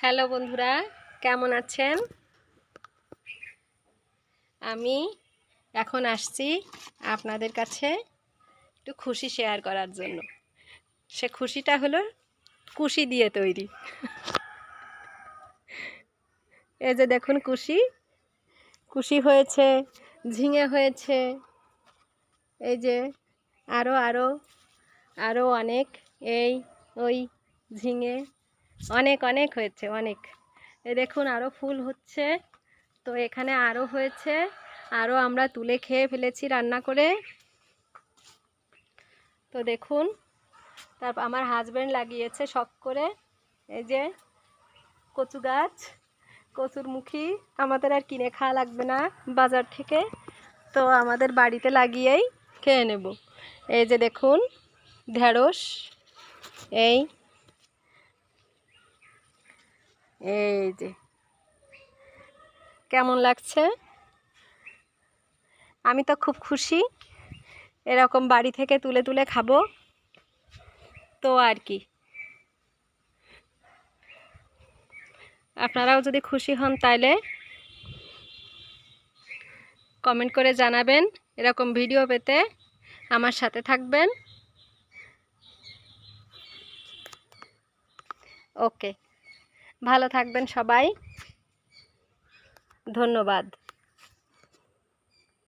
Hello বন্ধুরা, কেমন আছেন? আমি এখন আসছি আপনাদের কাছে একটু খুশি শেয়ার করার জন্য। সে খুশিটা হলো কুশি দিয়ে তৈরি। এই যে দেখুন, কুশি কুশি হয়েছে, ঝিঙে হয়েছে, এই যে আরও আরও আরও অনেক, এই ওই ঝিঙে অনেক অনেক হয়েছে, অনেক। এই দেখুন আরও ফুল হচ্ছে, তো এখানে আরও হয়েছে, আরও আমরা তুলে খেয়ে ফেলেছি রান্না করে। তো দেখুন, তারপর আমার হাজব্যান্ড লাগিয়েছে শখ করে এই যে কচু গাছ, কচুরমুখী। আমাদের আর কিনে খাওয়া লাগবে না বাজার থেকে, তো আমাদের বাড়িতে লাগিয়েই খেয়ে নেব। এই যে দেখুন ঢেঁড়স, এই এই যে কেমন লাগছে। আমি তো খুব খুশি, এরকম বাড়ি থেকে তুলে তুলে খাবো। তো আর কি, আপনারাও যদি খুশি হন তাহলে কমেন্ট করে জানাবেন। এরকম ভিডিও পেতে আমার সাথে থাকবেন। ওকে, ভালো থাকবেন সবাই, ধন্যবাদ।